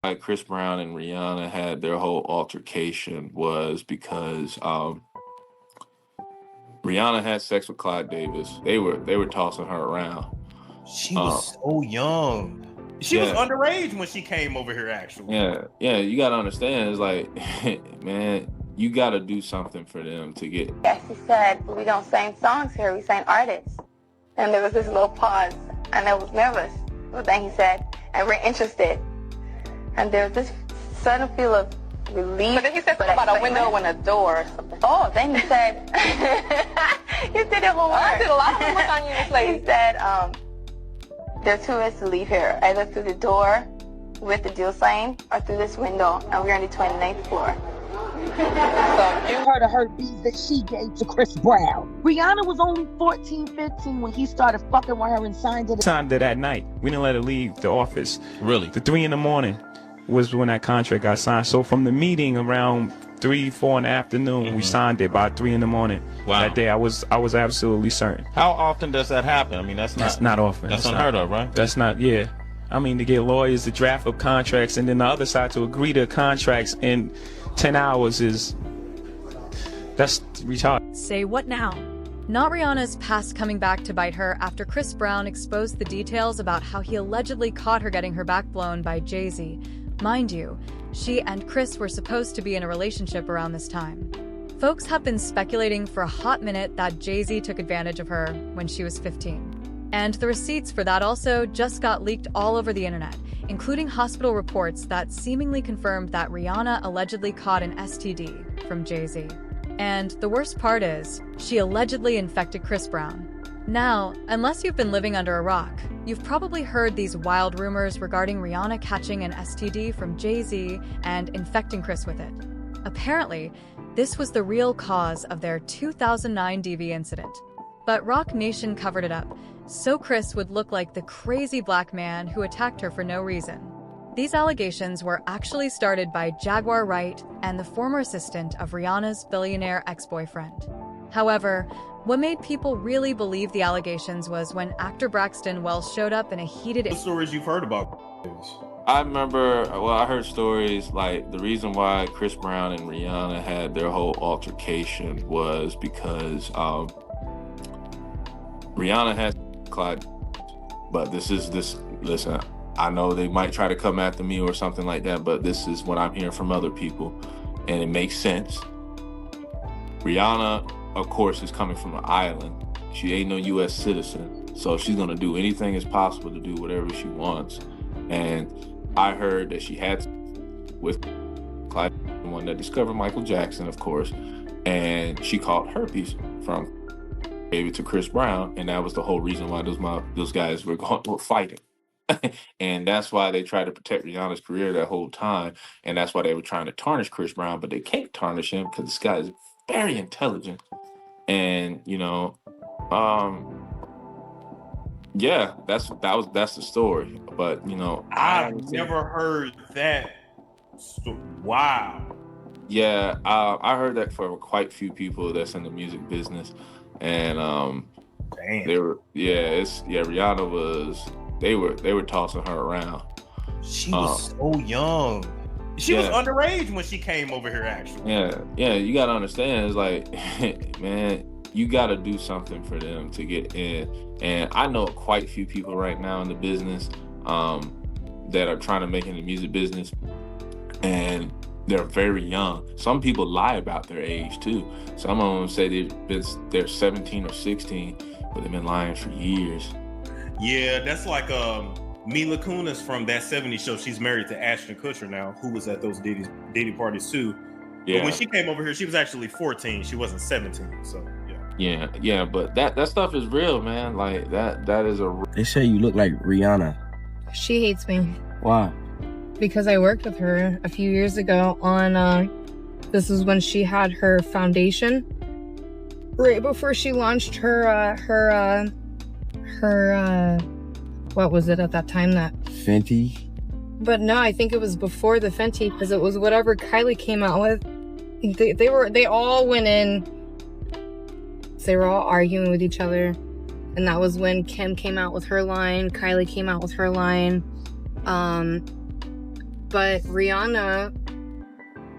Why Chris Brown and Rihanna had their whole altercation was because Rihanna had sex with Clyde Davis. They were tossing her around. She was so young. She was underage when she came over here, actually. Yeah. You gotta understand. It's like, man, you gotta do something for them to get. Yes, he said, we don't sing songs here, we sing artists. And there was this little pause, and I was nervous. But then he said, and we're interested. And there was this sudden feel of relief. But then he said something about a window and a door or something. Oh, then he said, you did it homework. I did a lot of homework on you, Miss Lady. He said, there are two ways to leave here, either through the door with the deal sign or through this window, and we're on the 29th floor. So you heard of her bees that she gave to Chris Brown. Rihanna was only 14, 15 when he started fucking with her and signed it. Signed it at night. We didn't let her leave the office. Really? The 3 a.m. was when that contract got signed. So from the meeting around 3, 4 in the afternoon, we signed it by 3 a.m. Wow. That day I was absolutely certain. How often does that happen? I mean, that's not often. That's unheard of, right? That's not, yeah. I mean, to get lawyers to draft up contracts and then the other side to agree to contracts in 10 hours that's retarded. Say what now? Not Rihanna's past coming back to bite her after Chris Brown exposed the details about how he allegedly caught her getting her back blown by Jay-Z. Mind you, she and Chris were supposed to be in a relationship around this time. Folks have been speculating for a hot minute that Jay-Z took advantage of her when she was 15. And the receipts for that also just got leaked all over the internet, including hospital reports that seemingly confirmed that Rihanna allegedly caught an STD from Jay-Z. And the worst part is, she allegedly infected Chris Brown. Now, unless you've been living under a rock, you've probably heard these wild rumors regarding Rihanna catching an STD from Jay-Z and infecting Chris with it. Apparently, this was the real cause of their 2009 DV incident. But Rock Nation covered it up, so Chris would look like the crazy black man who attacked her for no reason. These allegations were actually started by Jaguar Wright and the former assistant of Rihanna's billionaire ex-boyfriend. However, what made people really believe the allegations was when actor Braxton Wells showed up in a heated... What stories you've heard about? I remember, I heard stories like the reason why Chris Brown and Rihanna had their whole altercation was because Rihanna had Clyde, but listen, I know they might try to come after me or something like that, but this is what I'm hearing from other people, and it makes sense. Rihanna, of course, is coming from an island. She ain't no U.S. citizen, so she's gonna do anything as possible to do whatever she wants. And I heard that she had with Clyde, the one that discovered Michael Jackson, of course, and she caught herpes from gave it to Chris Brown, and that was the whole reason why those guys were fighting. And that's why they tried to protect Rihanna's career that whole time, and that's why they were trying to tarnish Chris Brown, but they can't tarnish him because this guy is very intelligent. And yeah, that's the story. But I've never heard that. Wow. Yeah, I heard that from quite a few people that's in the music business, and damn. Rihanna was. They were tossing her around. She was so young. She was underage when she came over here, actually. Yeah. You gotta understand. It's like, man, you gotta do something for them to get in. And I know quite a few people right now in the business that are trying to make it in the music business, and they're very young. Some people lie about their age too. Some of them say they're 17 or 16, but they've been lying for years. Yeah, that's like Mila Kunis from That 70s Show. She's married to Ashton Kutcher now, who was at those Diddy parties too. Yeah. But when she came over here, she was actually 14. She wasn't 17. So yeah. But that stuff is real, man. Like that is a. They say you look like Rihanna. She hates me. Why? Because I worked with her a few years ago on. This is when she had her foundation. Right before she launched her what was it at that time? That Fenty? But no, I think it was before the Fenty, because it was whatever Kylie came out with. They all went in. They were all arguing with each other. And that was when Kim came out with her line, Kylie came out with her line. But Rihanna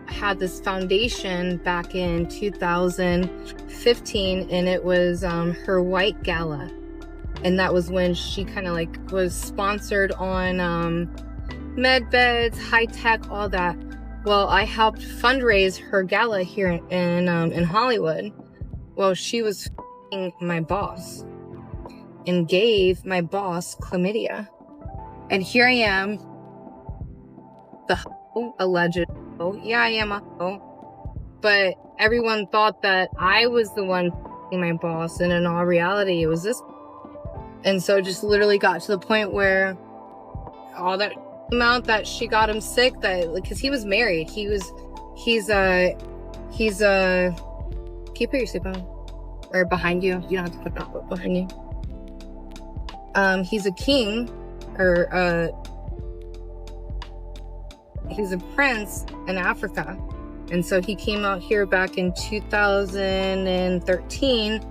had this foundation back in 2015, and it was her white gala. And that was when she kind of like was sponsored on med beds, high tech, all that. Well, I helped fundraise her gala here in Hollywood. Well, she was f***ing my boss and gave my boss chlamydia. And here I am, the alleged, yeah, I am a hoe. But everyone thought that I was the one f***ing my boss, and in all reality, it was this. And so it just literally got to the point where all that amount that she got him sick, that because he was married, he's can you put your seatbelt or behind you? You don't have to put that behind you. He's a king, or he's a prince in Africa, and so he came out here back in 2013.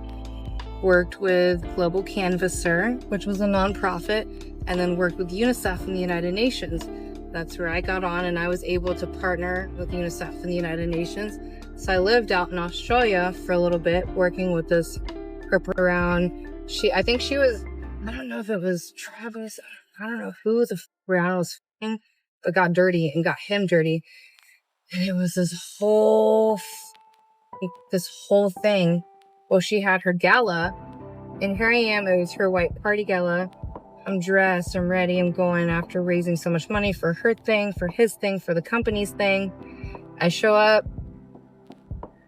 Worked with Global Canvasser, which was a nonprofit, and then worked with UNICEF in the United Nations. That's where I got on, and I was able to partner with UNICEF in the United Nations. So I lived out in Australia for a little bit, working with this group around. I think she was, I don't know if it was Travis, I don't know who the Rihanna was f***ing, but got dirty and got him dirty. And it was this whole thing. Well, she had her gala, and here I am. It was her white party gala. I'm dressed, I'm ready, I'm going after raising so much money for her thing, for his thing, for the company's thing. I show up.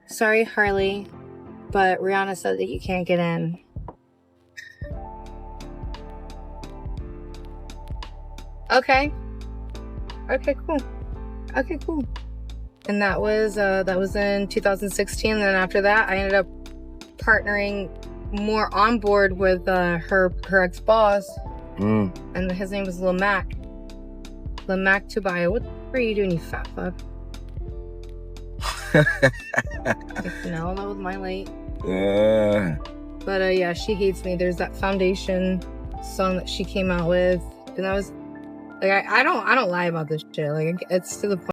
Sorry, Harley, but Rihanna said that you can't get in. Okay, cool. And that was in 2016. And then after that, I ended up partnering more on board with her ex-boss, and his name was Lil Mac Tobiah. What are you doing, you fat fuck? No, that was my late. But yeah, she hates me. There's that Foundation song that she came out with, and that was like I don't lie about this shit. Like, it's to the point